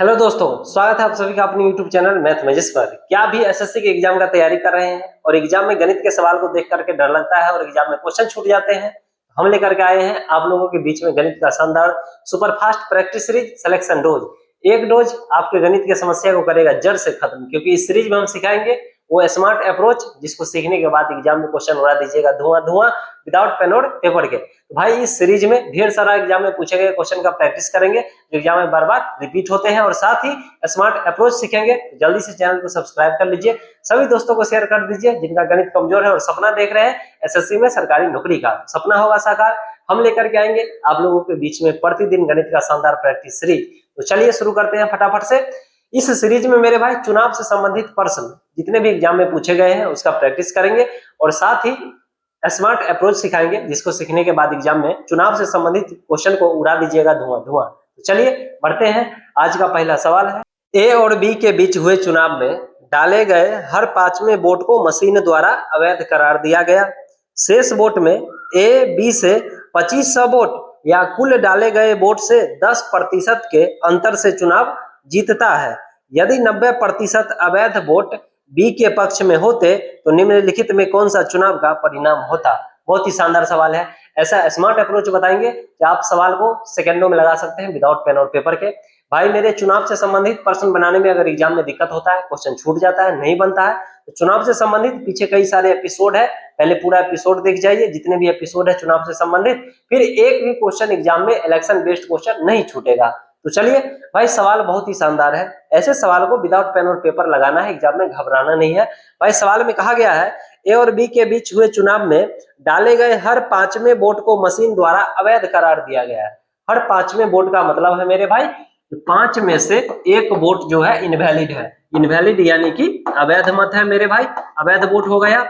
Hello दोस्तों, स्वागत है आप सभी का अपने YouTube चैनल मैथ मैजिक्स पर। क्या अभी एसएससी के एग्जाम का तैयारी कर रहे हैं और एग्जाम में गणित के सवाल को देख करके डर लगता है और एग्जाम में क्वेश्चन छूट जाते हैं? हम लेकर के आए हैं आप लोगों के बीच में गणित का शानदार super fast practice series selection dose. एक डोज आपके गणित की समस्या को करेगा जड़ से खत्म, क्योंकि इस सीरीज में हम सिखाएंगे वो स्मार्ट अप्रोच जिसको सीखने के बाद एग्जाम में क्वेश्चन उड़ा दीजिएगा धुआं धुआं विदाउट पेन और पेपर के। तो भाई इस सीरीज में ढेर सारा एग्जाम में पूछे गए क्वेश्चन का प्रैक्टिस करेंगे जो एग्जाम में बार बार रिपीट होते हैं और साथ ही स्मार्ट अप्रोच सीखेंगे। जल्दी से चैनल को सब्सक्राइब कर लीजिए, सभी दोस्तों को शेयर कर दीजिए जिनका गणित कमजोर है और सपना देख रहे हैं एसएससी में सरकारी नौकरी का। सपना होगा साकार, हम लेकर के आएंगे आप लोगों के बीच में प्रतिदिन गणित का शानदार प्रैक्टिस सीरीज। तो चलिए शुरू करते हैं फटाफट से। इस सीरीज में मेरे भाई चुनाव से संबंधित प्रश्न जितने भी एग्जाम में पूछे गए हैं उसका प्रैक्टिस करेंगे और साथ ही स्मार्ट अप्रोच सिखाएंगे जिसको सीखने के बाद एग्जाम में चुनाव से संबंधित क्वेश्चन को उड़ा दीजिएगा धुआं धुआं। तो चलिए बढ़ते हैं। आज का पहला सवाल है, ए और बी के बीच हुए चुनाव में डाले गए हर पांचवें वोट को मशीन द्वारा अवैध करार दिया गया। शेष वोट में ए बी से 2500 वोट या कुल डाले गए वोट से 10% के अंतर से चुनाव जीतता है। यदि 90% अवैध वोट बी के पक्ष में होते तो निम्नलिखित में कौन सा चुनाव का परिणाम होता। बहुत ही शानदार सवाल है। ऐसा स्मार्ट अप्रोच बताएंगे कि आप सवाल को सेकंडों में लगा सकते हैं विदाउट पेन और पेपर के। भाई मेरे चुनाव से संबंधित प्रश्न बनाने में अगर एग्जाम में दिक्कत होता है, क्वेश्चन छूट जाता है, नहीं बनता है, तो चुनाव से संबंधित पीछे कई सारे एपिसोड है, पहले पूरा एपिसोड देख जाइए जितने भी एपिसोड है चुनाव से संबंधित, फिर एक भी क्वेश्चन एग्जाम में इलेक्शन बेस्ड क्वेश्चन नहीं छूटेगा। तो चलिए भाई सवाल बहुत ही शानदार है, ऐसे सवाल को विदाउट पेन और पेपर लगाना है, एग्जाम में घबराना नहीं है। भाई सवाल में कहा गया है ए और बी के बीच हुए चुनाव में डाले गए हर पांचवें वोट को मशीन द्वारा अवैध करार दिया गया है। हर पांचवें वोट का मतलब है मेरे भाई 5 में से एक वोट जो है इनवैलिड है। इनवैलिड यानी कि अवैध मत है मेरे भाई, अवैध वोट हो गया।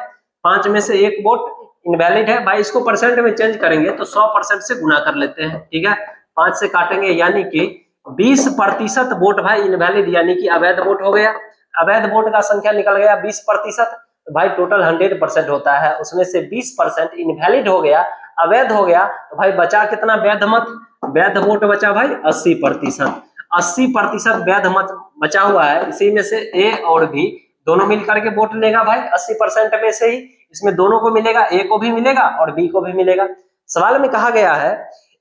5 में से एक वोट इनवैलिड है। भाई इसको परसेंट में चेंज करेंगे तो 100% से गुना कर लेते हैं, ठीक है, 5 से काटेंगे यानी कि 20% वोट भाई इनवैलिड यानी कि अवैध वोट हो गया। अवैध वोट का संख्या निकल गया 20%, तो भाई टोटल 100% होता है, उसमें से 20% इनवैलिड हो गया, अवैध हो गया। तो भाई बचा कितना वैध मत, वैध वोट बचा भाई 80%। 80% वैध मत बचा हुआ है, इसी में से ए और बी दोनों मिलकर के वोट लेगा भाई 80% में से ही, इसमें दोनों को मिलेगा, ए को भी मिलेगा और बी को भी मिलेगा। सवाल में कहा गया है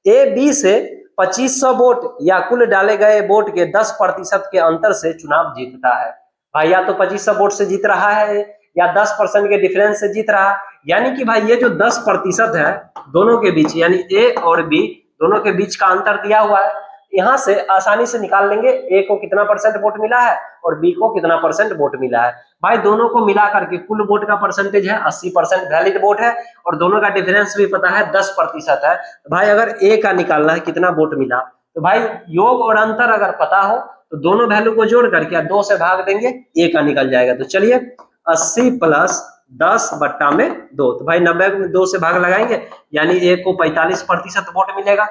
ए बी से 2500 वोट या कुल डाले गए वोट के 10% के अंतर से चुनाव जीतता है। भाई या तो 2500 वोट से जीत रहा है या 10% के डिफरेंस से जीत रहा है, यानी कि भाई ये जो 10% है दोनों के बीच यानी ए और बी दोनों के बीच का अंतर दिया हुआ है, यहां से आसानी से निकाल लेंगे ए को कितना परसेंट वोट मिला है और बी को कितना परसेंट वोट मिला है। भाई दोनों को मिला करके कुल वोट का परसेंटेज है 80% वैलिड वोट है और दोनों का डिफरेंस भी पता है 10% है। तो भाई अगर ए का निकालना है कितना वोट मिला, तो भाई योग और अंतर अगर पता हो तो दोनों वैल्यू को जोड़ करके 2 से भाग देंगे, ए का निकल जाएगा। तो चलिए 80 प्लस 10 बट्टा में 2, तो भाई 90 में 2 से भाग लगाएंगे यानी ए को 45% वोट मिलेगा।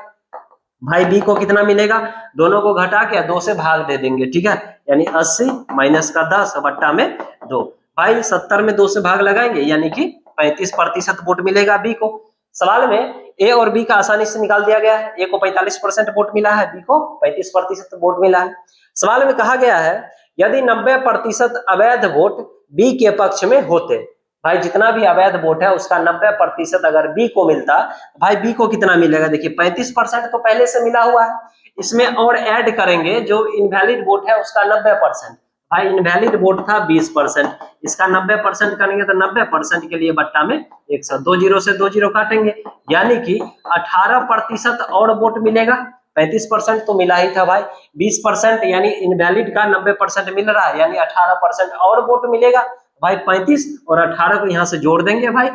भाई बी को कितना मिलेगा, दोनों को घटा के 2 से भाग दे देंगे, ठीक है, यानी 80 माइनस का 10 बट्टा में 2। भाई 70 में 2 से भाग लगाएंगे यानी कि 35% वोट मिलेगा बी को। सवाल में ए और बी का आसानी से निकाल दिया गया है, ए को 45% वोट मिला है, बी को 35% वोट मिला है। सवाल में कहा गया है यदि 90% अवैध वोट बी के पक्ष में होते, भाई जितना भी अवैध वोट है उसका 90% अगर बी को मिलता, भाई बी को कितना मिलेगा, देखिए 35% तो पहले से मिला हुआ है, इसमें और ऐड करेंगे जो इनवैलिड वोट है उसका 90%। भाई इनवैलिड वोट था 20%, इसका 90% करेंगे तो 90% के लिए बट्टा में 100, 2 जीरो से 2 जीरो काटेंगे यानी कि 18% और वोट मिलेगा। 35% तो मिला ही था भाई, 20% यानी इनवैलिड का 90% मिल रहा है यानी 18% और वोट मिलेगा। भाई 35 और 18 को यहां से जोड़ देंगे भाई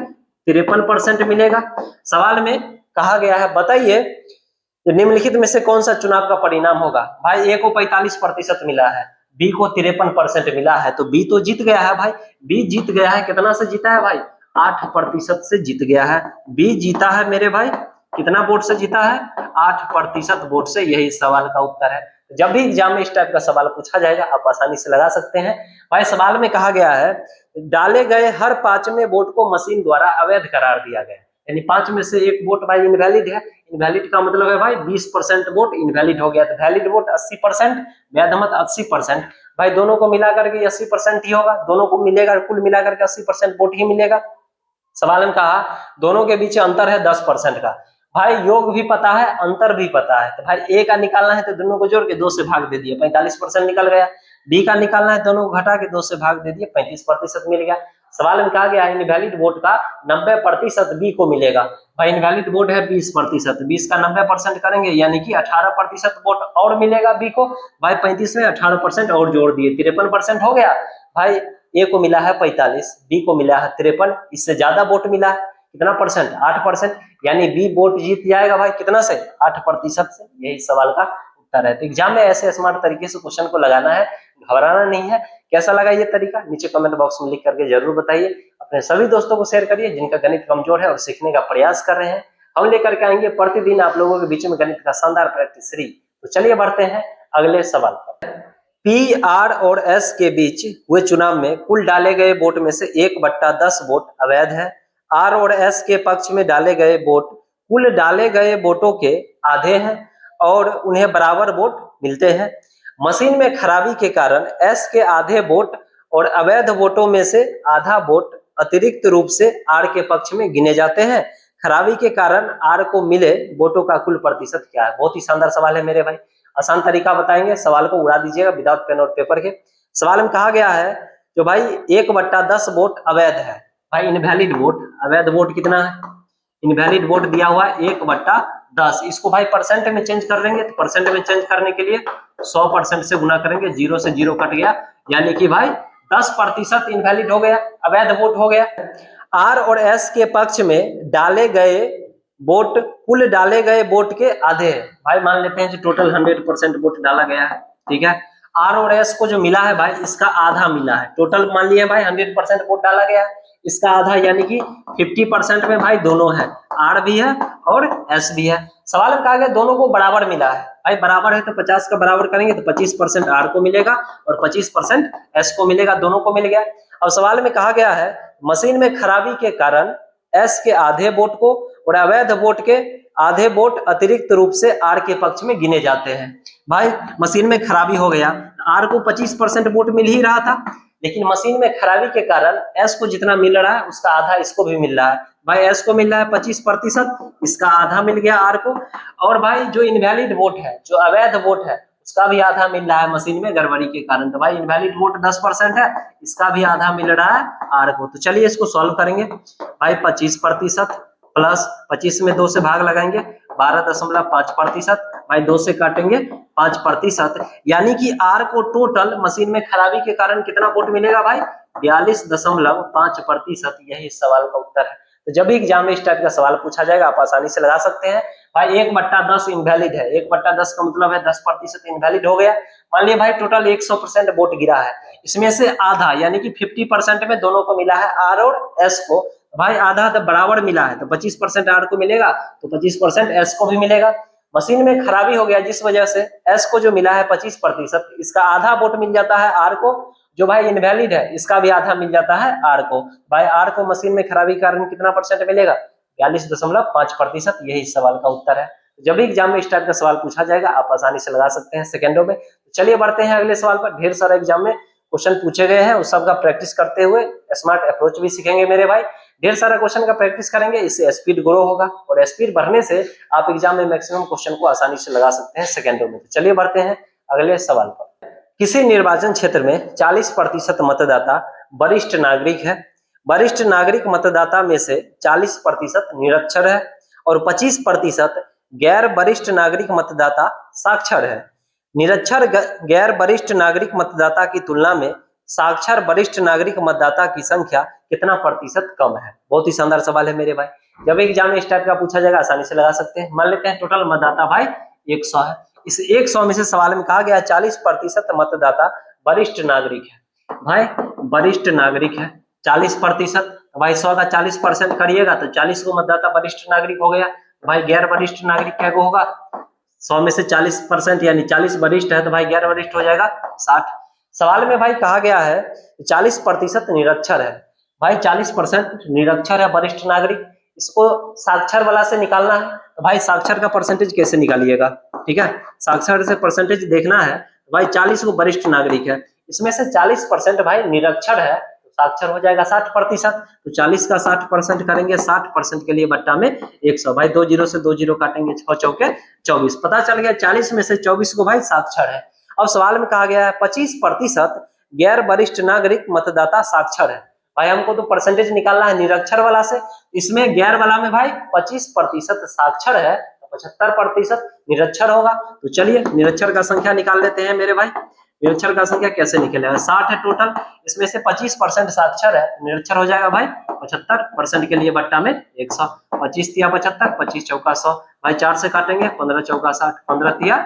53% मिलेगा। सवाल में कहा गया है बताइए निम्नलिखित में से कौन सा चुनाव का परिणाम होगा। भाई ए को 45% मिला है, बी को 53% मिला है, तो बी तो जीत गया है भाई, बी जीत गया है। कितना से जीता है भाई, 8% से जीत गया है। बी जीता है मेरे भाई, कितना वोट से जीता है, 8% वोट से। यही सवाल का उत्तर है। जब भी एग्जाम में इस टाइप का सवाल पूछा जाएगा आप आसानी से लगा सकते हैं। भाई सवाल में कहा गया है डाले गए हर पांचवें वोट को मशीन द्वारा अवैध करार दिया गया। यानी 5 में से 1 वोट भाई इनवैलिड है। इनवैलिड का मतलब है भाई 20% वोट इनवैलिड हो गया। तो वैलिड वोट 80%, वैध मत 80%। भाई दोनों को मिला करके 80% ही होगा, दोनों को मिलेगा, कुल मिलाकर के 80% वोट ही मिलेगा। सवाल में कहा दोनों के बीच अंतर है 10% का। भाई योग भी पता है, अंतर भी पता है, तो भाई ए का निकालना है तो दोनों को जोड़ के 2 से भाग दे दिए, 45% निकल गया। बी का निकालना है, दोनों को घटा के 2 से भाग दे दिए, 35% मिल गया। सवाल में कहा गया इनवैलिड वोट का 90% बी को मिलेगा। भाई इनवैलिड वोट है 20%, 20 का 90% करेंगे यानी कि 18% वोट और मिलेगा बी को। भाई 35 में 18% और जोड़ दिए, 53% हो गया। भाई ए को मिला है 45, बी को मिला है 53, इससे ज्यादा वोट मिला है कितना परसेंट, 8%, यानी बी वोट जीत जाएगा भाई कितना से, 8% से। यही सवाल का उत्तर है। तो एग्जाम में ऐसे स्मार्ट तरीके से क्वेश्चन को लगाना है, घबराना नहीं है। कैसा लगा ये तरीका नीचे कमेंट बॉक्स में लिख करके जरूर बताइए। अपने सभी दोस्तों को शेयर करिए जिनका गणित कमजोर है और सीखने का प्रयास कर रहे हैं। हम लेकर के आएंगे प्रतिदिन आप लोगों के बीच में गणित का शानदार प्रैक्टिस फ्री। तो चलिए बढ़ते हैं अगले सवाल पर। पी, आर और एस के बीच हुए चुनाव में कुल डाले गए वोट में से 1/10 वोट अवैध है। आर और एस के पक्ष में डाले गए वोट कुल डाले गए वोटों के आधे हैं और उन्हें बराबर वोट मिलते हैं। मशीन में खराबी के कारण एस के आधे वोट और अवैध वोटों में से आधा वोट अतिरिक्त रूप से आर के पक्ष में गिने जाते हैं। खराबी के कारण आर को मिले वोटों का कुल प्रतिशत क्या है। बहुत ही शानदार सवाल है मेरे भाई, आसान तरीका बताएंगे, सवाल को उड़ा दीजिएगा विदाउट पेन और पेपर के। सवाल में कहा गया है जो भाई 1/10 वोट अवैध है। भाई इनवैलिड वोट, अवैध वोट कितना है, इनवैलिड वोट दिया हुआ है 1/10। इसको भाई परसेंट में चेंज कर देंगे, तो परसेंट में चेंज करने के लिए 100% से गुना करेंगे, 0 से 0 कट गया, यानी कि भाई 10% इनवैलिड हो गया, अवैध वोट हो गया। आर और एस के पक्ष में डाले गए वोट कुल डाले गए वोट के आधे है। भाई मान लेते हैं कि टोटल 100% वोट डाला गया है, ठीक है। आर और एस को जो मिला है भाई इसका आधा मिला है। टोटल मान लिए भाई 100% वोट डाला गया है, इसका आधा यानी कि 50% में भाई दोनों है, आर भी है और एस भी है। सवाल में कहा गया दोनों को बराबर मिला है। भाई बराबर है तो 50 का बराबर करेंगे तो 25% आर को मिलेगा और 25% एस को मिलेगा, दोनों को मिल गया। अब सवाल में कहा गया है मशीन में खराबी के कारण एस के आधे वोट को और अवैध वोट के आधे वोट अतिरिक्त रूप से आर के पक्ष में गिने जाते हैं। भाई मशीन में खराबी हो गया, आर को 25% वोट मिल ही रहा था, लेकिन मशीन में खराबी के कारण एस को जितना मिल रहा है उसका आधा इसको भी मिल रहा है। भाई एस को मिल रहा है 25%, इसका आधा मिल गया आर को। और भाई जो इनवैलिड वोट है, जो अवैध वोट है, उसका भी आधा मिल रहा है मशीन में गड़बड़ी के कारण। तो भाई इनवैलिड वोट 10% है, इसका भी आधा मिल रहा है आर को। तो चलिए इसको सॉल्व करेंगे। भाई 25% प्लस 25 में 2 से भाग लगाएंगे 12.5%, भाई 2 से काटेंगे 5%, यानी कि आर को टोटल मशीन में खराबी के कारण कितना वोट मिलेगा भाई, 42.5%। यही इस सवाल का उत्तर है। तो जब भी एग्जाम में इस टाइप का सवाल पूछा जाएगा आप आसानी से लगा सकते हैं। भाई 1/10 इनवैलिड है, 1/10 का मतलब है 10% इनवैलिड हो गया। मान लिया भाई टोटल 100% वोट गिरा है, इसमें से आधा यानी कि 50% में दोनों को मिला है आर और एस को। भाई आधा तो बराबर मिला है तो 25% आर को मिलेगा तो 25% एस को भी मिलेगा। मशीन में खराबी हो गया जिस वजह से एस को जो मिला है 25%, इसका आधा वोट मिल जाता है आर को, जो भाई इनवैलिड है इसका भी आधा मिल जाता है आर को। भाई आर को मशीन में खराबी के कारण कितना परसेंट मिलेगा, 42.5%। यही इस सवाल का उत्तर है। जब भी एग्जाम में इस टाइप का सवाल पूछा जाएगा आप आसानी से लगा सकते हैं सेकंडों में। चलिए बढ़ते हैं अगले सवाल पर। ढेर सारा एग्जाम में क्वेश्चन पूछे गए हैं, उस सब का प्रैक्टिस करते हुए स्मार्ट अप्रोच भी सीखेंगे मेरे भाई। ढेर सारा क्वेश्चन का प्रैक्टिस करेंगे, इससे स्पीड ग्रो होगा और स्पीड बढ़ने से आप एग्जाम में मैक्सिमम क्वेश्चन को आसानी से लगा सकते हैं सेकंडों में। तो चलिए बढ़ते हैं अगले सवाल पर। किसी निर्वाचन क्षेत्र में 40% मतदाता वरिष्ठ नागरिक है। वरिष्ठ नागरिक मतदाता में से 40% निरक्षर है और 25% गैर वरिष्ठ नागरिक मतदाता साक्षर है। निरक्षर गैर वरिष्ठ नागरिक मतदाता की तुलना में साक्षर वरिष्ठ नागरिक मतदाता की संख्या कितना प्रतिशत कम है। बहुत ही शानदार सवाल है मेरे भाई। जब एग्जाम में इस टाइप का पूछा जाएगा आसानी से लगा सकते हैं। मान लेते हैं टोटल मतदाता भाई 100 है, इस 100 में से सवाल में कहा गया 40% मतदाता वरिष्ठ नागरिक है। भाई वरिष्ठ नागरिक है 40%, भाई 100 का 40% करिएगा तो 40 को मतदाता वरिष्ठ नागरिक हो गया। भाई गैर वरिष्ठ नागरिक क्या होगा, 100 में से 40% यानी 40 वरिष्ठ है तो भाई गैर वरिष्ठ हो जाएगा 60। सवाल में भाई कहा गया है 40% निरक्षर है। भाई 40% निरक्षर है वरिष्ठ नागरिक, इसको साक्षर वाला से निकालना है। तो भाई साक्षर का परसेंटेज कैसे निकालिएगा, ठीक है, साक्षर से परसेंटेज देखना है। भाई 40 को वरिष्ठ नागरिक है, इसमें से 40% भाई निरक्षर है, तो साक्षर हो जाएगा 60%। तो 40 का 60% करेंगे, 60% के लिए बट्टा में 100। भाई 2 जीरो से 2 जीरो काटेंगे, 6 चौके 24, पता चल गया 40 में से 24 को भाई साक्षर है। अब सवाल में कहा गया है 25% गैर वरिष्ठ नागरिक मतदाता साक्षर है। भाई हमको तो परसेंटेज निकालना है निरक्षर वाला से, इसमें गैर वाला में भाई 25% साक्षर है, 75% निरक्षर होगा। तो चलिए निरक्षर का संख्या निकाल लेते हैं मेरे भाई। निरक्षर का संख्या कैसे निकलेगा, 60 है टोटल, इसमें से 25% साक्षर है, निरक्षर हो जाएगा भाई 75% के लिए बट्टा में 100। 25 तिया 75, 25 चौका 100। भाई 4 से काटेंगे, 15 चौका 60, 15 तिया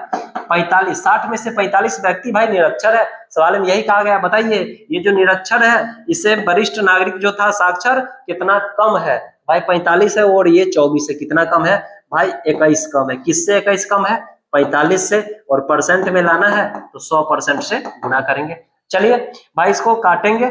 45। 60 में से 45 व्यक्ति भाई निरक्षर है। सवाल में यही कहा गया, बताइए ये जो निरक्षर है इससे वरिष्ठ नागरिक जो था साक्षर कितना कम है। भाई 45 है और ये 24 है, कितना कम है भाई 21 कम है। किससे 21 कम है, 45 से, और परसेंट में लाना है तो 100% से गुना करेंगे। चलिए भाई इसको काटेंगे,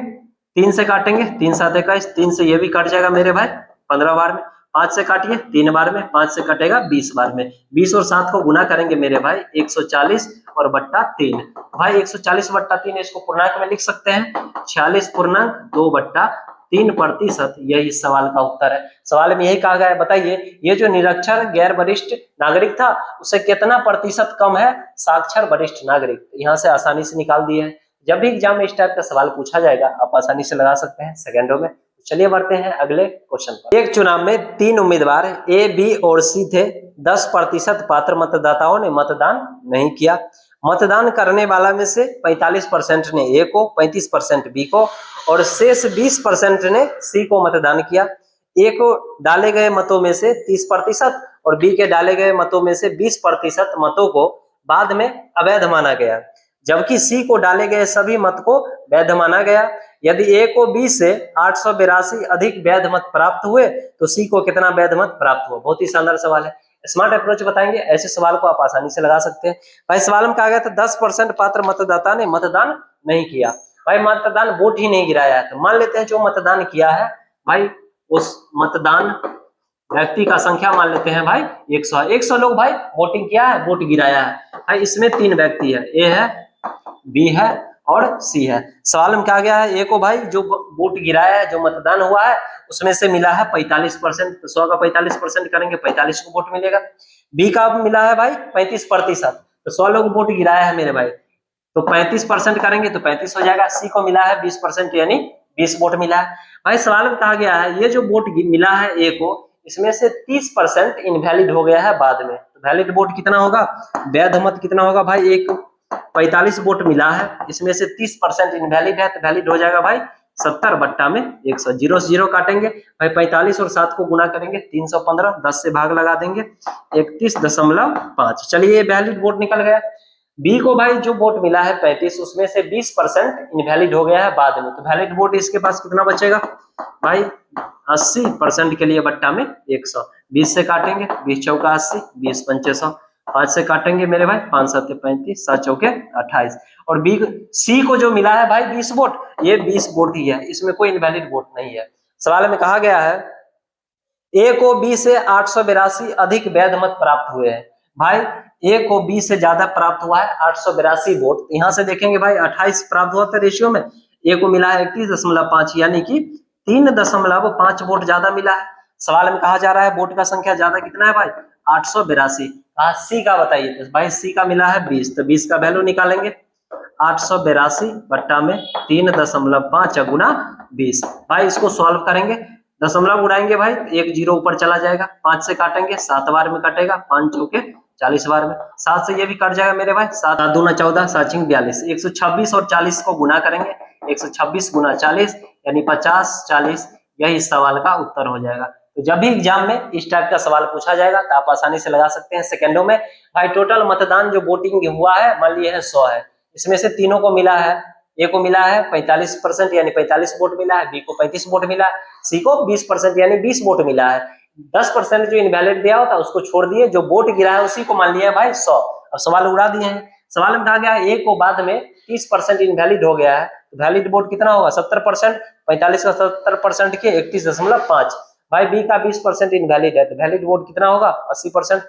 3 से काटेंगे, 3 7 21, 3 से ये भी कट जाएगा मेरे भाई 15 बार में। 5 से काटिए 3 बार में, 5 से कटेगा 20 बार में। 20 और 7 को गुना करेंगे मेरे भाई 140 और बट्टा 3। भाई 140 बट्टा 3 इसको पूर्णांक में लिख सकते हैं, 46.2 बट्टा 3%। यही इस सवाल का उत्तर है। सवाल में यही कहा गया है, बताइए ये जो निरक्षर गैर वरिष्ठ नागरिक था उससे कितना प्रतिशत कम है साक्षर वरिष्ठ नागरिक। यहाँ से आसानी से निकाल दिए हैं। जब भी एग्जाम में इस टाइप का सवाल पूछा जाएगा आप आसानी से लगा सकते हैं सेकेंडों में। चलिए बढ़ते हैं अगले क्वेश्चन पर। एक चुनाव में 3 उम्मीदवार ए, बी और सी थे। 10% पात्र मतदाताओं ने मतदान नहीं किया। मतदान करने वाला में से 45% ने ए को, 35% बी को और शेष 20% ने सी को मतदान किया। ए को डाले गए मतों में से 30% और बी के डाले गए मतों में से 20% मतों को बाद में अवैध माना गया, जबकि सी को डाले गए सभी मत को वैध माना गया। यदि ए को बी से 882 अधिक वैध मत प्राप्त हुए तो सी को कितना वैध मत प्राप्त हुआ। बहुत ही शानदार सवाल है, स्मार्ट अप्रोच बताएंगे, ऐसे सवाल को आप आसानी से लगा सकते हैं। भाई सवाल में कहा गया था 10% पात्र मतदाता ने मतदान नहीं किया। भाई मतदान वोट ही नहीं गिराया है, तो मान लेते हैं जो मतदान किया है भाई उस मतदान व्यक्ति का संख्या मान लेते हैं भाई 100। 100 लोग भाई वोटिंग किया है, वोट गिराया है। भाई इसमें 3 व्यक्ति है, ए है, बी है और सी है। सवाल में कहा गया है ए को भाई जो वोट गिराया है, जो मतदान हुआ है उसमें से मिला है 45%, तो 100 का 45% करेंगे 45 को वोट मिलेगा। बी का मिला है भाई 35%, तो 100 लोग वोट गिराया है मेरे भाई, तो 35% करेंगे तो 35 हो जाएगा। सी को मिला है 20% यानी 20 वोट मिला है। भाई सवाल में कहा गया है ये जो वोट मिला है ए को, इसमें से 30% इनवैलिड हो गया है बाद में, तो वैलिड वोट कितना होगा, वैध मत कितना होगा भाई, एक 45 वोट मिला है, इसमें से 30% इनवैलिड है, तो वैलिड हो जाएगा भाई 70 बट्टा में 100। 0 से 0 काटेंगे भाई, 45 और 7 को गुना करेंगे 315, 10 से भाग लगा देंगे 31.5। चलिए वैलिड वोट निकल गया। बी को भाई जो वोट मिला है 35, उसमें से 20% इनवैलिड हो गया है बाद में, तो वैलिड वोट इसके पास कितना बचेगा भाई 80% के लिए बट्टा में 100। 20 से काटेंगे, 20 चौका 80, 20 पंचे 100। 5 से काटेंगे मेरे भाई, 5 7 35, 7 चौके 28। और बी सी को जो मिला है भाई 20 वोट, ये 20 वोट ही है, इसमें कोई इनवैलिड वोट नहीं है। सवाल में कहा गया है ए को बी से 882 अधिक वैध मत प्राप्त हुए हैं। भाई ए को बी से ज्यादा प्राप्त हुआ है 882 वोट, यहाँ से देखेंगे भाई 28 प्राप्त हुआ था रेशियो में, ए को मिला है 31.5 यानी कि 3.5 वोट ज्यादा मिला है। सवाल में कहा जा रहा है वोट का संख्या ज्यादा कितना है भाई 882। सी का बताइए, तो भाई सी का मिला है 20, तो 20 का वैल्यू निकालेंगे 882 बट्टा में 3.5 गुना 20। भाई इसको सॉल्व करेंगे, दशमलव उड़ाएंगे भाई, 1 0 ऊपर चला जाएगा। 5 से काटेंगे 7 बार में कटेगा, 5 चौके 40 बार में। 7 से ये भी कट जाएगा मेरे भाई, 7 दूना 14, 7 छिंग 42। 126 और 40 को गुना करेंगे, 126 गुना 40 यानी 50 40, यही इस सवाल का उत्तर हो जाएगा। तो जब भी एग्जाम में इस टाइप का सवाल पूछा जाएगा तो आप आसानी से लगा सकते हैं सेकंडों में। भाई टोटल मतदान जो वोटिंग हुआ है मान लिए है 100 है, इसमें से तीनों को मिला है, ए को मिला है 45% यानी 45 वोट मिला है, बी को 35 वोट मिला है, सी को 20% यानी 20 वोट मिला है। 10% जो इनवैलिड दिया होता उसको छोड़ दिए, जो वोट गिरा है उसी को मान लिया भाई 100। अब सवाल उड़ा दिए हैं। सवाल में कहा गया ए को बाद में 30% इनवैलिड हो गया है, तो वैलिड वोट कितना होगा 70%, 45 का 70% के 31.5। भाई बी का 20% इनवैलिड है, तो वैलिड वोट कितना होगा 80%,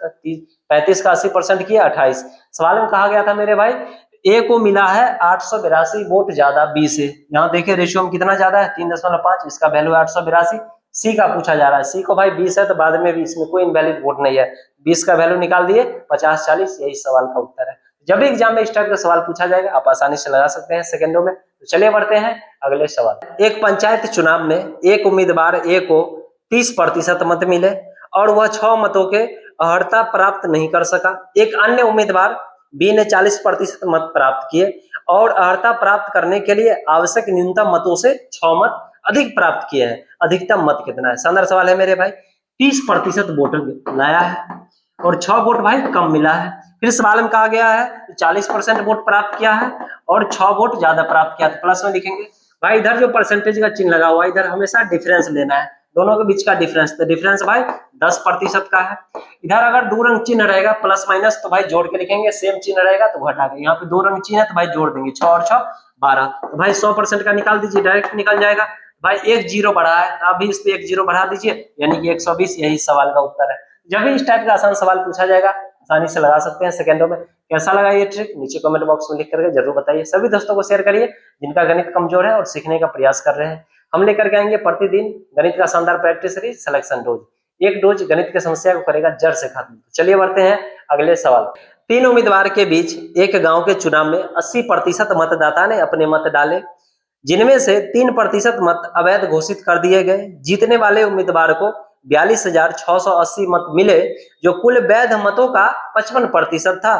35 का 80% किया 28। सवाल में कहा गया था मेरे भाई ए को मिला है 882 वोट ज्यादा बी से। यहाँ देखिए रेशियो में कितना ज्यादा है 3.5, इसका वैल्यू है 882। सी का पूछा जा रहा है, सी को भाई 20 है तो बाद में भी इसमें कोई इनवैलिड वोट नहीं है, 20 का वैल्यू निकाल दिए 50-40, यही सवाल का उत्तर है। जब भी एग्जाम में इस टाइप का सवाल पूछा जाएगा आप आसानी से लगा सकते हैं सेकंडों में। तो चलिए बढ़ते हैं अगले सवाल। एक पंचायत चुनाव में एक उम्मीदवार ए को 30% मत मिले और वह 6 मतों के अर्हता प्राप्त नहीं कर सका। एक अन्य उम्मीदवार बी ने 40% मत प्राप्त किए और अर्हता प्राप्त करने के लिए आवश्यक न्यूनतम मतों से 6 मत अधिक प्राप्त किए हैं। अधिकतम मत कितना है? शानदार सवाल है मेरे भाई। 30% वोट लाया है और 6 वोट भाई कम मिला है। फिर सवाल में कहा गया है 40% वोट प्राप्त किया है और 6 वोट ज्यादा प्राप्त किया, तो प्लस में लिखेंगे। भाई इधर जो परसेंटेज का चिन्ह लगा हुआ है इधर हमेशा डिफरेंस लेना है, दोनों के बीच का डिफरेंस, तो डिफरेंस भाई 10% का है। इधर अगर 2 रंग चिन्ह रहेगा प्लस माइनस तो भाई जोड़ के लिखेंगे, सेम चिन्ह रहेगा तो घटा के, यहाँ पे 2 रंग चिन्ह है तो भाई जोड़ देंगे, 6 और 6 12। तो भाई 100% का निकाल दीजिए, डायरेक्ट निकल जाएगा। भाई एक जीरो बढ़ा है तो आप भी इस पे एक जीरो बढ़ा दीजिए, यानी कि 120, यही सवाल का उत्तर है। जब भी इस टाइप का आसान सवाल पूछा जाएगा आसानी से लगा सकते हैं सेकंडों में। कैसा लगा ये ट्रिक नीचे कमेंट बॉक्स में लिख करके जरूर बताइए। सभी दोस्तों को शेयर करिए जिनका गणित कमजोर है और सीखने का प्रयास कर रहे हैं। हम लेकर के आएंगे प्रतिदिन गणित का शानदार प्रैक्टिस सीरीज सिलेक्शन डोज। एक डोज गणित की समस्या को करेगा जड़ से खत्म। चलिए बढ़ते हैं अगले सवाल। 3 उम्मीदवार के बीच एक गांव के चुनाव में 80% मतदाता ने अपने मत डाले, जिनमें से 3% मत अवैध घोषित कर दिए गए। जीतने वाले उम्मीदवार को 42,680 मत मिले, जो कुल वैध मतों का 55% था।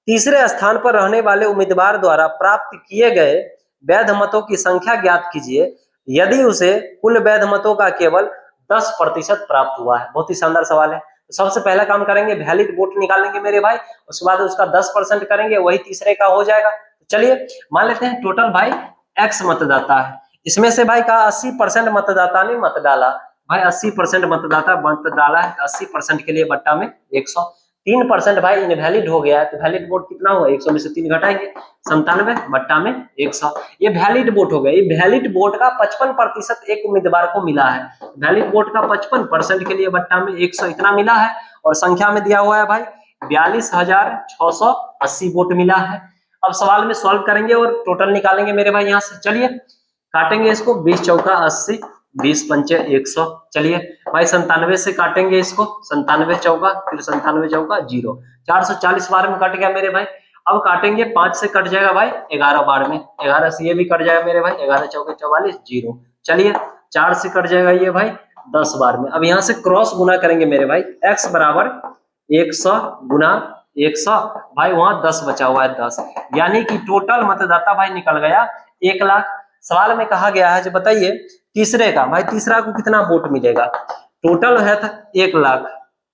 तीसरे स्थान पर रहने वाले उम्मीदवार द्वारा प्राप्त किए गए वैध मतों की संख्या ज्ञात कीजिए यदि उसे कुल वैध मतों का केवल 10% प्राप्त हुआ है। बहुत ही शानदार सवाल है। तो सबसे पहला काम करेंगे वैलिड वोट निकालेंगे मेरे भाई, उसके बाद उसका 10% करेंगे, वही तीसरे का हो जाएगा। चलिए मान लेते हैं टोटल भाई x मतदाता है, इसमें से भाई का 80% मतदाता ने मत डाला। भाई 80% मतदाता मत डाला है, 80% के लिए बट्टा में 100। 3% भाई इनवैलिड हो गया है, तो वैलिड वोट कितना हुआ 100 में से 3 घटाएंगे 97 बट्टा में 100। ये वैलिड वोट हो गया। ये वैलिड वोट का 55% एक उम्मीदवार को मिला है। वैलिड वोट का 55% के लिए बट्टा में 100 इतना मिला है, और संख्या में दिया हुआ है भाई 42,680 वोट मिला है। अब सवाल में सॉल्व करेंगे और टोटल निकालेंगे मेरे भाई यहाँ से। चलिए काटेंगे इसको, 20 चौका 80, 20 पंचे 100। चलिए भाई 97 से काटेंगे इसको, 97 चौका फिर 97 चौका 0, 440 बार में कट गया मेरे भाई। अब काटेंगे 5 से कट जाएगा भाई 11 बार में, 11 से ये भी कट जाएगा मेरे भाई, 11 चौके 44 0। चलिए 4 से कट जाएगा ये भाई 10 बार में। अब यहाँ से क्रॉस गुना करेंगे मेरे भाई, x बराबर 100 गुना 100, भाई वहां 10 बचा हुआ है 10, यानी कि टोटल मतदाता भाई निकल गया 1 लाख। सवाल में कहा गया है जो बताइए तीसरे का, भाई तीसरा को कितना वोट मिलेगा? टोटल है 1 लाख,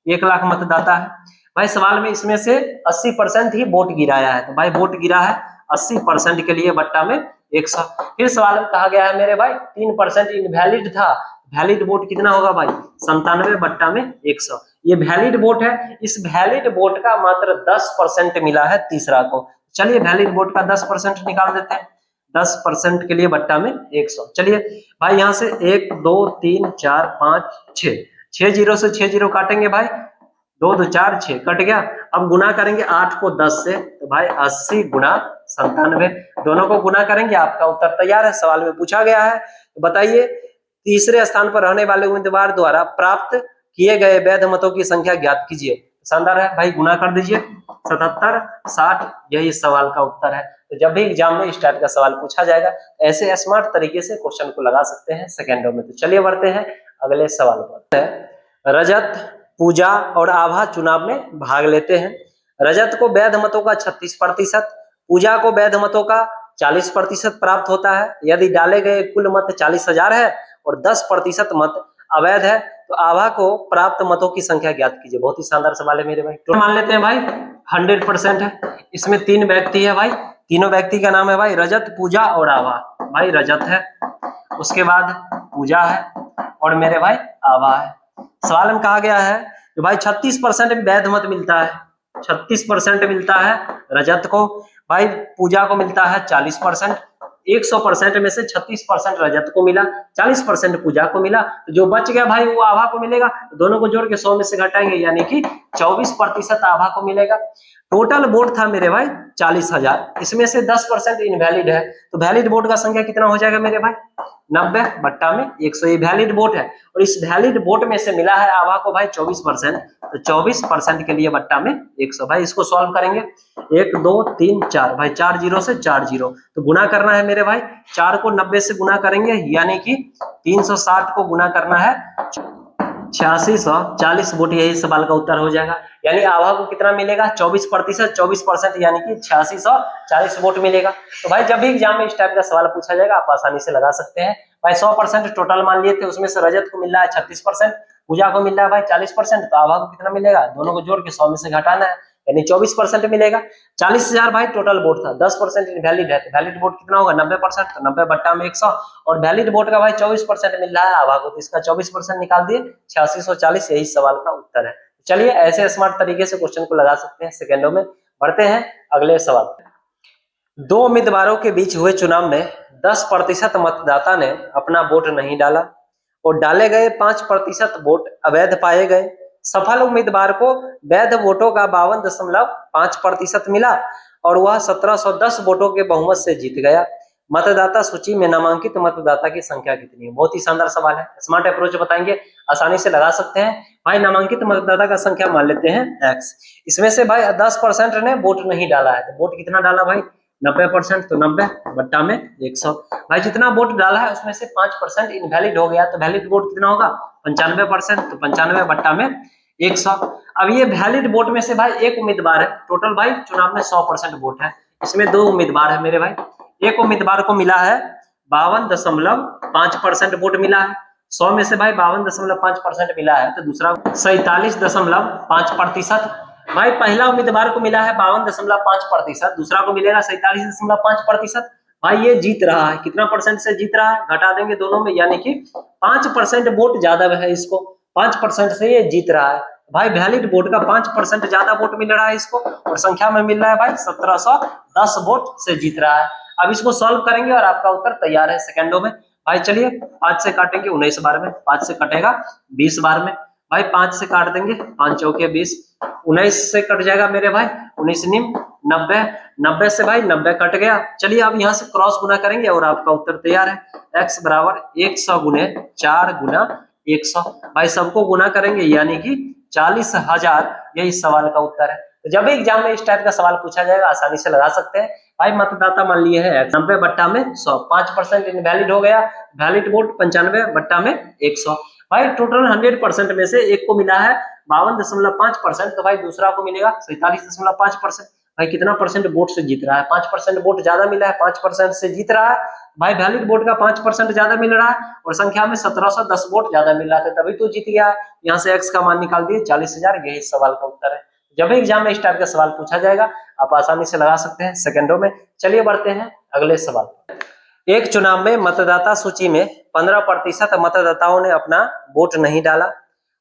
1 लाख मतदाता है भाई। सवाल में इसमें से 80% ही वोट गिराया है, तो भाई वोट गिरा है 80% के लिए बट्टा में 100। फिर सवाल में कहा गया है मेरे भाई 3% इनवैलिड था, वैलिड वोट कितना होगा भाई 97 बट्टा में 100। ये वैलिड वोट है, इस वैलिड वोट का मात्र 10% मिला है तीसरा को। चलिए वैलिड वोट का 10% निकाल देते हैं, 10% के लिए बट्टा में 100। चलिए भाई यहाँ से 1 2 3 4 5 6, 6 जीरो से 6 जीरो काटेंगे भाई, 2 2 4 6 कट गया। अब गुना करेंगे 8 को 10 से, तो भाई 80 गुना 97, दोनों को गुना करेंगे आपका उत्तर तैयार है। सवाल में पूछा गया है तो बताइए तीसरे स्थान पर रहने वाले उम्मीदवार द्वारा प्राप्त किए गए वैध मतों की संख्या ज्ञात कीजिए। शानदार है भाई, गुना कर दीजिए 77 60, यही इस सवाल का उत्तर है। तो जब भी एग्जाम में इस टाइप का सवाल पूछा जाएगा ऐसे स्मार्ट तरीके से क्वेश्चन को लगा सकते हैं सेकेंडों में। तो चलिए बढ़ते हैं अगले सवाल पर। रजत, पूजा और आभा चुनाव में भाग लेते हैं। रजत को वैध मतों का 36%, पूजा को वैध मतों का 40% प्राप्त होता है। यदि डाले गए कुल मत 40,000 है और 10% मत अवैध है तो आभा को प्राप्त मतों की संख्या ज्ञात कीजिए। बहुत ही शानदार सवाल है मेरे भाई। तो मान लेते हैं भाई 100% है, इसमें 3 व्यक्ति है भाई, तीनों व्यक्ति का नाम है भाई रजत, पूजा और आभा। भाई रजत है, उसके बाद पूजा है और मेरे भाई आभा है। सवाल में कहा गया है कि भाई 36% वैध मत मिलता है, 36% मिलता है रजत को, भाई पूजा को मिलता है 40%, 100% में से 36% रजत को मिला, 40% पूजा को मिला, तो जो बच गया भाई वो आभा को मिलेगा। तो दोनों को जोड़ के 100 में से घटाएंगे यानी कि 24% आभा को मिलेगा। टोटल वोट था मेरे भाई 40,000, इसमें से 10% इनवैलिड है, तो वैलिड वोट का संख्या कितना हो जाएगा मेरे भाई 90/100। ये वैलिड वोट है और इस वैलिड वोट में से मिला है आभा को भाई 24%, तो 24% के लिए बट्टा में 100। भाई इसको सॉल्व करेंगे 1 2 3 4 भाई 4 जीरो से 4 जीरो, तो गुना करना है मेरे भाई, 4 को 90 से गुना करेंगे यानी कि 360 को गुना करना है 8640 वोट, यही सवाल का उत्तर हो जाएगा। यानी आभा को कितना मिलेगा 24% यानी कि 8640 वोट मिलेगा। तो भाई जब भी एग्जाम में इस टाइप का सवाल पूछा जाएगा आप आसानी से लगा सकते हैं। भाई 100% टोटल मान लिए थे, उसमें से रजत को मिल रहा है 36%, पूजा को मिल रहा है भाई 40%, तो आभा को कितना मिलेगा, दोनों को जोड़ के 100 में से घटाना है यानी 24% मिलेगा। 40,000 भाई टोटल वोट था, 10% इनवैलिड है, तो वैलिड वोट कितना होगा 90%, तो 90/100, और वैलिड वोट का भाई 24% मिल रहा है आभा को, तो इसका 24% निकाल दिए 8640, यही सवाल का उत्तर है। चलिए ऐसे स्मार्ट तरीके से क्वेश्चन को लगा सकते हैं सेकेंडों में। बढ़ते हैं अगले सवाल। दो उम्मीदवारों के बीच हुए चुनाव में 10% मतदाता ने अपना वोट नहीं डाला और डाले गए 5% वोट अवैध पाए गए। सफल उम्मीदवार को वैध वोटों का 52.5% मिला और वह 1710 वोटों के बहुमत से जीत गया। मतदाता सूची में नामांकित मतदाता की संख्या कितनी है? बहुत ही शानदार सवाल है, स्मार्ट अप्रोच बताएंगे, आसानी से लगा सकते हैं। भाई नामांकित मतदाता का संख्या मान लेते हैं x, इसमें से भाई 10% ने वोट नहीं डाला है, तो वोट कितना डाला भाई 90%, तो 90/100। भाई जितना वोट डाला है उसमें से 5% इनवैलिड हो गया, तो वैलिड वोट कितना होगा 95%, तो 95/100। अब ये वैलिड वोट में से भाई एक उम्मीदवार है, टोटल भाई चुनाव में 100% वोट है, इसमें दो उम्मीदवार है मेरे भाई। एक उम्मीदवार को मिला है 52.5% वोट मिला है, 100 में से भाई 52.5% मिला है, तो दूसरा 47.5%। भाई पहला उम्मीदवार को मिला है 52.5%, दूसरा को मिलेगा 47.5%। भाई ये जीत रहा है, कितना परसेंट से जीत रहा है, घटा देंगे दोनों में यानी कि 5% वोट ज्यादा है इसको, 5% से ये जीत रहा है। भाई वैलिड वोट का 5% ज्यादा वोट मिल रहा है इसको, और संख्या में मिल रहा है भाई 1710 वोट से जीत रहा है। अब इसको सॉल्व करेंगे और आपका उत्तर तैयार है सेकंडों में। भाई चलिए 5 से काटेंगे 19 बार में, 5 से कटेगा 20 बार में, भाई 5 से काट देंगे 5 चौके 20, 19 से कट जाएगा मेरे भाई 19 निम 90, 90 से भाई 90 कट गया। चलिए अब यहाँ से क्रॉस गुना करेंगे और आपका उत्तर तैयार है। x बराबर 100 गुने 4 गुना 100, भाई सबको गुना करेंगे यानी कि 40,000, यही सवाल का उत्तर है। तो जब एग्जाम में इस टाइप का सवाल पूछा जाएगा आसानी से लगा सकते हैं। भाई मतदाता मान लिए है 90/100, 5% इनवैलिड हो गया, वैलिड वोट 95/100। भाई टोटल 100% में से एक को मिला है 52.5%, तो भाई दूसरा को मिलेगा 47.5%। भाई कितना परसेंट वोट से जीत रहा है, 5% वोट ज्यादा मिला है, 5% से जीत रहा है। भाई वैलिड वोट का 5% ज्यादा मिल रहा है और संख्या में 1710 वोट ज्यादा मिल रहा था, तभी तो जीत गया। यहाँ से x का मान निकाल दिए 40,000, यही सवाल का उत्तर है। जब भी एग्जाम में इस टाइप का सवाल पूछा जाएगा आप आसानी से लगा सकते हैं सेकंडों में। चलिए बढ़ते हैं अगले सवाल। एक चुनाव में मतदाता सूची में 15% मतदाताओं ने अपना वोट नहीं डाला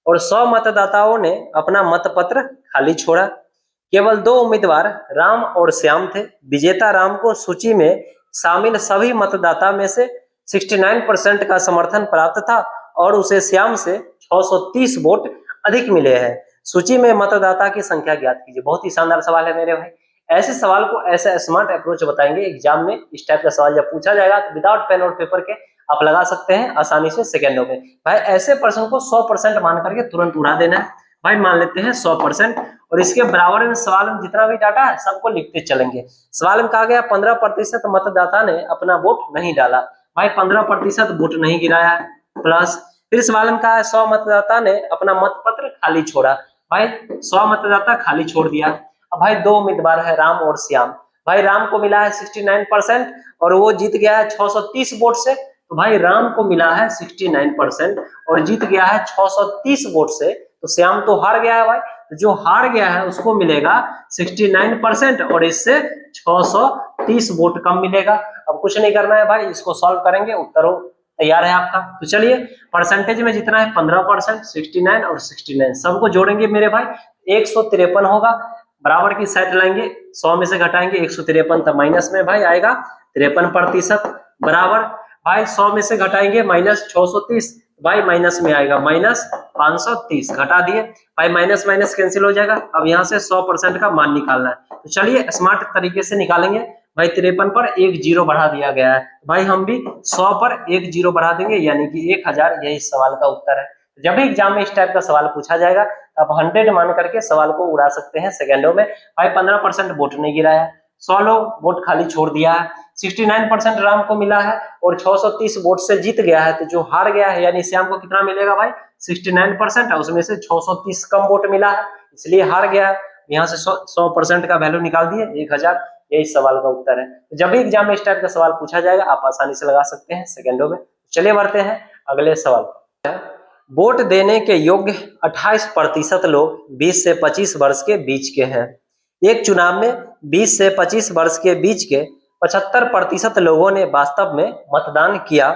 और 100 मतदाताओं ने अपना मतपत्र खाली छोड़ा। केवल 2 उम्मीदवार राम और श्याम थे। विजेता राम को सूची में शामिल सभी मतदाता में से 69% का समर्थन प्राप्त था और उसे श्याम से 630 वोट अधिक मिले हैं। सूची में मतदाता की संख्या ज्ञात कीजिए। बहुत ही शानदार सवाल है मेरे भाई, ऐसे सवाल को ऐसे स्मार्ट अप्रोच बताएंगे। एग्जाम में इस टाइप का सवाल जब पूछा जाएगा तो विदाउट पेन और पेपर के आप लगा सकते हैं आसानी से सेकंडों में। भाई ऐसे प्रश्न को 100% मान करके तुरंत उड़ा देना है। भाई मान लेते हैं 100% और इसके बराबर में सवाल में जितना भी डाटा है सबको लिखते चलेंगे। सवाल में कहा गया 15% मतदाता ने अपना वोट नहीं डाला। भाई 15% वोट नहीं गिराया है, प्लस फिर सवाल में कहा है 100 मतदाता ने अपना मतपत्र खाली छोड़ा। भाई 100 मतदाता खाली छोड़ दिया। अब भाई 2 उम्मीदवार है राम और श्याम। भाई राम को मिला है 69% और वो जीत गया है 630 वोट से, तो भाई राम को मिला है 69% और जीत गया है 630 वोट से, तो श्याम तो हार गया है। भाई तो जो हार गया है उसको मिलेगा 69% और इससे 630 वोट कम मिलेगा। अब कुछ नहीं करना है भाई, इसको सॉल्व करेंगे, उत्तर तैयार है आपका। तो चलिए परसेंटेज में जितना है 15%, 69 और 69 सबको जोड़ेंगे मेरे भाई 153 होगा। बराबर की साइड लाएंगे, 100 में से घटाएंगे 153, तो माइनस में भाई आएगा 53% बराबर भाई 100 में से घटाएंगे -630, भाई माइनस में आएगा -530, घटा दिए भाई, माइनस माइनस कैंसिल हो जाएगा। अब यहाँ से 100% का मान निकालना है, तो चलिए स्मार्ट तरीके से निकालेंगे भाई। 53 पर एक जीरो बढ़ा दिया गया है भाई, हम भी 100 पर एक जीरो बढ़ा देंगे यानी कि 1000, यही सवाल का उत्तर है। जब भी एग्जाम में इस टाइप का सवाल पूछा जाएगा आप 100 मान करके सवाल को उड़ा सकते हैं सेकेंडों में। भाई 15% वोट नहीं गिरा है, 100 लोग वोट खाली छोड़ दिया है, 69% राम को मिला है और 630 वोट से जीत गया है। तो जो हार गया है यानी श्याम को कितना मिलेगा भाई 69%, और उसमें से 630 कम वोट मिला है इसलिए हार गया है। यहाँ से 100% का वैल्यू निकाल दिए 1000, यही सवाल का उत्तर है। तो जब भी एग्जाम में इस टाइप का सवाल पूछा जाएगा आप आसानी से लगा सकते हैं सेकेंडों में। चलिए बढ़ते हैं अगले सवाल पर। वोट देने के योग्य 28% लोग 20 से 25 वर्ष के बीच के हैं। एक चुनाव में 20 से 25 वर्ष के बीच के 75% लोगों ने वास्तव में मतदान किया।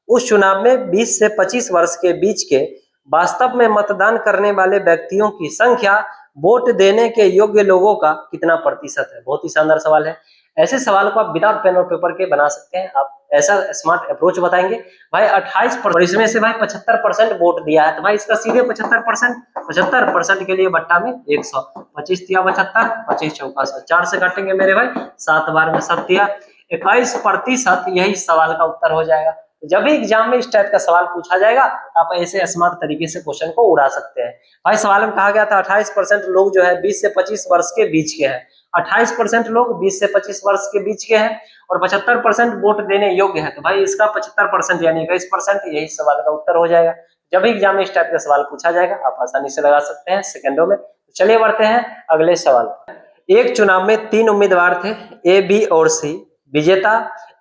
उस चुनाव में 20 से 25 वर्ष के बीच के वास्तव में मतदान करने वाले व्यक्तियों की संख्या वोट देने के योग्य लोगों का कितना प्रतिशत है। बहुत ही शानदार सवाल है। ऐसे सवाल को आप विदाउट पेन और पेपर के बना सकते हैं। आप ऐसा स्मार्ट अप्रोच बताएंगे भाई 28%, इसमें से भाई 75% वोट दिया है तो भाई इसका सीधे 75% के लिए बट्टा में 100, 25 दिया 75, 25 चौका 4 से काटेंगे मेरे भाई, 7 बार में 7 दिया 21%, यही सवाल का उत्तर हो जाएगा। जब भी एग्जाम में इस टाइप का सवाल पूछा जाएगा आप ऐसे स्मार्ट तरीके से क्वेश्चन को उड़ा सकते हैं। भाई सवाल में कहा गया था 28% लोग जो है 20 से 25 वर्ष के बीच के हैं, 28% लोग 20 से 25 वर्ष के बीच के हैं और 75% वोट देने योग्य है, तो भाई इसका 75% यानी 21%, यही सवाल का उत्तर हो जाएगा। जब भी एग्जाम में इस टाइप का सवाल पूछा जाएगा आप आसानी से लगा सकते हैं सेकेंडों में। चलिए बढ़ते हैं अगले सवाल पर। एक चुनाव में 3 उम्मीदवार थे, ए, बी और सी। विजेता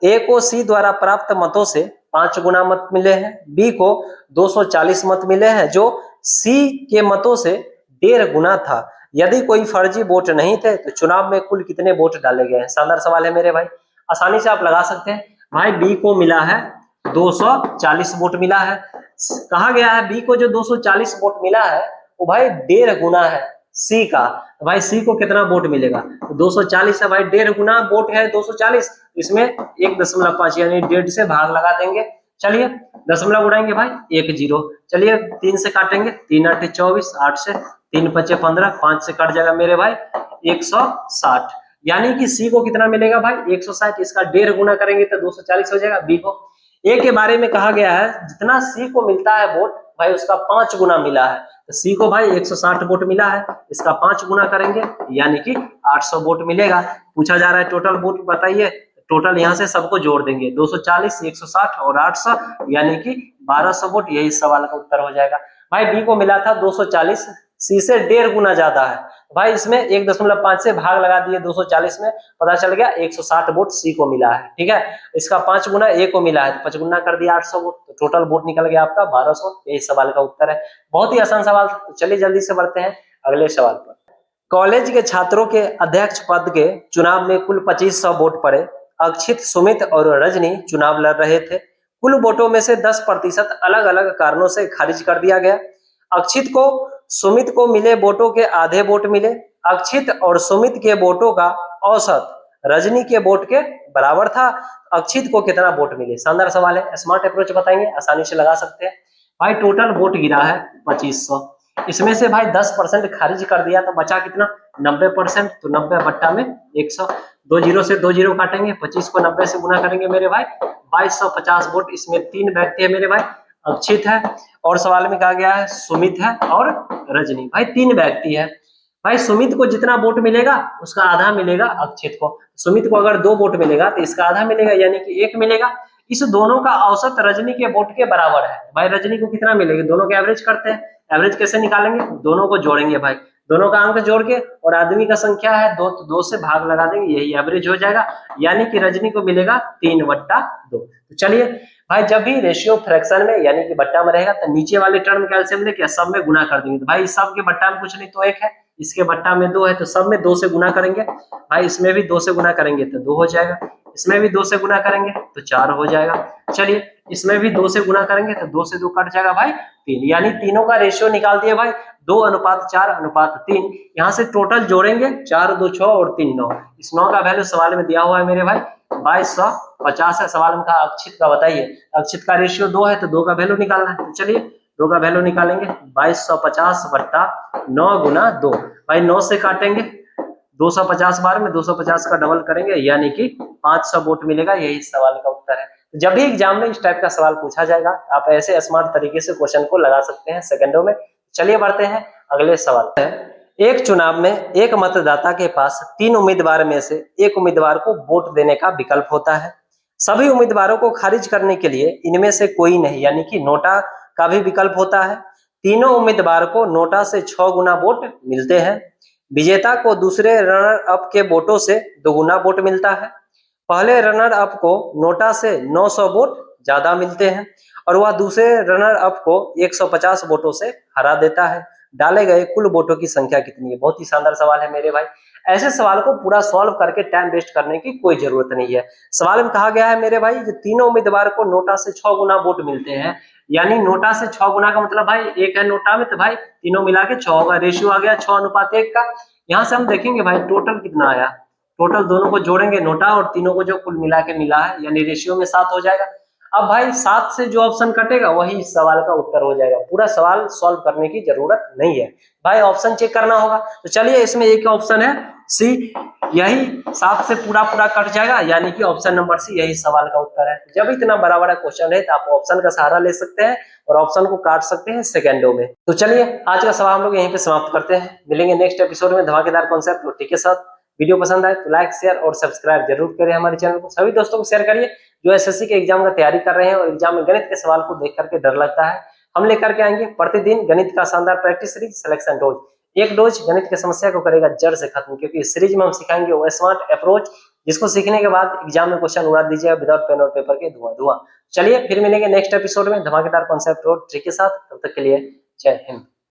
ए को सी द्वारा प्राप्त मतों से 5 गुना मत मिले हैं, बी को 240 मत मिले हैं जो सी के मतों से 1.5 गुना था। यदि कोई फर्जी वोट नहीं थे तो चुनाव में कुल कितने वोट डाले गए हैं। शानदार सवाल है मेरे भाई, आसानी से आप लगा सकते हैं। भाई बी को मिला है 240 वोट मिला है, कहा गया है बी को जो 240 वोट मिला है वो भाई 1.5 गुना है सी का। तो भाई सी को कितना वोट मिलेगा, तो 240 है भाई, 1.5 गुना वोट है 240, इसमें 1.5 यानी 1.5 से भाग लगा देंगे। चलिए दशमलव उड़ाएंगे भाई 1 0, चलिए 3 से काटेंगे, 3 8 24, 8 से 3 5 15, 5 से कट जाएगा मेरे भाई 160, यानी कि सी को कितना मिलेगा भाई 160, इसका 1.5 गुना करेंगे तो 240 हो जाएगा। बी को ए के बारे में कहा गया है जितना सी को मिलता है वोट भाई उसका 5 गुना मिला है, तो सी को भाई 160 वोट मिला है, इसका 5 गुना करेंगे यानी कि 800 वोट मिलेगा। पूछा जा रहा है टोटल वोट बताइए, टोटल यहाँ से सबको जोड़ देंगे 240, 160 और 800 यानी कि 1200 वोट, यही सवाल का उत्तर हो जाएगा। भाई बी को मिला था 240, सी से 1.5 गुना ज्यादा है, भाई इसमें 1.5 से भाग लगा दिए 240 में, पता चल गया 160 वोट सी को मिला है। ठीक है, इसका 5 गुना ए को मिला है तो 5 गुना कर दिया 800 वोट, तो टोटल वोट निकल गया आपका 1200, यही सवाल का उत्तर है। बहुत ही आसान सवाल था। तो चलिए जल्दी से बढ़ते हैं अगले सवाल पर। कॉलेज के छात्रों के अध्यक्ष पद के चुनाव में कुल 2500 वोट पड़े। अक्षित, सुमित और रजनी चुनाव लड़ रहे थे। कुल वोटों में से 10% अलग अलग कारणों से खारिज कर दिया गया। अक्षित को सुमित को मिले वोटों के आधे वोट मिले। अक्षित और सुमित के वोटों का औसत रजनी के वोट के बराबर था। अक्षित को कितना वोट मिले। शानदार सवाल है, स्मार्ट अप्रोच बताएंगे, आसानी से लगा सकते हैं। भाई टोटल वोट गिरा है 2500, इसमें से भाई 10% खारिज कर दिया तो बचा कितना 90%, तो 90 बट्टा में 100, 2 0 से 2 0 काटेंगे, 25 को 90 से गुना करेंगे मेरे भाई 2250 वोट। इसमें 3 व्यक्ति है मेरे भाई, अक्षित है और सवाल में कहा गया है सुमित है और रजनी, भाई 3 व्यक्ति है। भाई सुमित को जितना वोट मिलेगा उसका आधा मिलेगा अक्षित को। सुमित को अगर 2 वोट मिलेगा तो इसका आधा मिलेगा यानी कि 1 मिलेगा। इस दोनों का औसत रजनी के वोट के बराबर है। भाई रजनी को कितना मिलेगा, दोनों के एवरेज करते हैं। एवरेज कैसे निकालेंगे, दोनों को जोड़ेंगे भाई, दोनों का अंक जोड़ के, और आदमी का संख्या है 2 तो 2 से भाग लगा देंगे, यही एवरेज हो जाएगा, यानी कि रजनी को मिलेगा 3/2। तो चलिए भाई जब भी रेशियो फ्रैक्शन में यानी कि बट्टा में रहेगा तो नीचे वाले टर्म कैल्सियम लेके सब में गुना कर देंगे। तो भाई सब के बट्टा में कुछ नहीं तो 1 है, इसके बट्टा में 2 है तो सब में 2 से गुना करेंगे। भाई इसमें भी 2 से गुना करेंगे तो 2 हो जाएगा, इसमें भी 2 से गुना करेंगे तो 4 हो जाएगा। चलिए इसमें भी 2 से गुना करेंगे तो 2 से 2 कट जाएगा भाई 3, यानी तीनों का रेशियो निकाल दिए भाई 2:4:3। यहाँ से टोटल जोड़ेंगे 4 2 6 और 3 9। इस 9 का वैल्यू सवाल में दिया हुआ है मेरे भाई 2250 है। सवाल में कहा अक्षित का बताइए। अक्षित का रेशियो 2 है तो 2 का वैल्यू निकालना है। तो चलिए 2 का वैल्यू निकालेंगे। 2250 बट्टा 9 गुना 2। भाई 9 से काटेंगे 250 बार में 250 का डबल करेंगे यानी कि 500 वोट मिलेगा। यही सवाल का उत्तर है। जब भी एग्जाम में इस टाइप का सवाल पूछा जाएगा आप ऐसे स्मार्ट तरीके से क्वेश्चन को लगा सकते हैं सेकंडों में। चलिए बढ़ते हैं अगले सवाल। एक चुनाव में एक मतदाता के पास 3 उम्मीदवार में से एक उम्मीदवार को वोट देने का विकल्प होता है। सभी उम्मीदवारों को खारिज करने के लिए इनमें से कोई नहीं यानी कि नोटा का भी विकल्प होता है। तीनों उम्मीदवार को नोटा से 6 गुना वोट मिलते हैं। विजेता को दूसरे रनर अप के वोटों से 2 गुना वोट मिलता है। पहले रनर अप को नोटा से 900 वोट ज्यादा मिलते हैं और वह दूसरे रनर अप को 150 वोटों से हरा देता है। डाले गए कुल वोटों की संख्या कितनी है? बहुत ही शानदार सवाल है मेरे भाई। ऐसे सवाल को पूरा सॉल्व करके टाइम वेस्ट करने की कोई जरूरत नहीं है। सवाल में कहा गया है मेरे भाई जो तीनों उम्मीदवार को नोटा से 6 गुना वोट मिलते हैं, यानी नोटा से 6 गुना का मतलब भाई एक है नोटा में तो भाई तीनों मिला के 6 होगा। रेशियो आ गया 6:1 का। यहाँ से हम देखेंगे भाई टोटल कितना आया। टोटल दोनों को जोड़ेंगे नोटा और तीनों को जो कुल मिला के मिला है यानी रेशियो में 7 हो जाएगा। अब भाई 7 से जो ऑप्शन कटेगा वही इस सवाल का उत्तर हो जाएगा। पूरा सवाल सॉल्व करने की जरूरत नहीं है भाई, ऑप्शन चेक करना होगा। तो चलिए इसमें एक ऑप्शन है सी, यही 7 से पूरा पूरा कट जाएगा यानी कि ऑप्शन नंबर सी यही सवाल का उत्तर है। जब इतना बड़ा बड़ा क्वेश्चन है तो आप ऑप्शन का सहारा ले सकते हैं और ऑप्शन को काट सकते हैं सेकेंडों में। तो चलिए आज का सवाल हम लोग यहीं पे समाप्त करते हैं। मिलेंगे नेक्स्ट एपिसोड में धमाकेदार कॉन्सेप्ट रोटी के साथ। वीडियो पसंद आए तो लाइक शेयर और सब्सक्राइब जरूर करें हमारे चैनल को। सभी दोस्तों को शेयर करिए जो एसएससी के एग्जाम का तैयारी कर रहे हैं और एग्जाम में गणित के सवाल को देख करके डर लगता है। हम लेकर के आएंगे प्रतिदिन गणित का शानदार प्रैक्टिस सीरीज सिलेक्शन डोज। एक डोज गणित की समस्या को करेगा जड़ से खत्म, क्योंकि इस सीरीज में हम सिखाएंगे वो स्मार्ट अप्रोच जिसको सीखने के बाद एग्जाम में क्वेश्चन उड़ा दीजिएगा विदाउट पेन और पेपर के धुआं धुआं। चलिए फिर मिलेंगे नेक्स्ट एपिसोड में धमाकेदार कॉन्सेप्ट और ट्रिक के साथ। तब तक के लिए जय हिंद।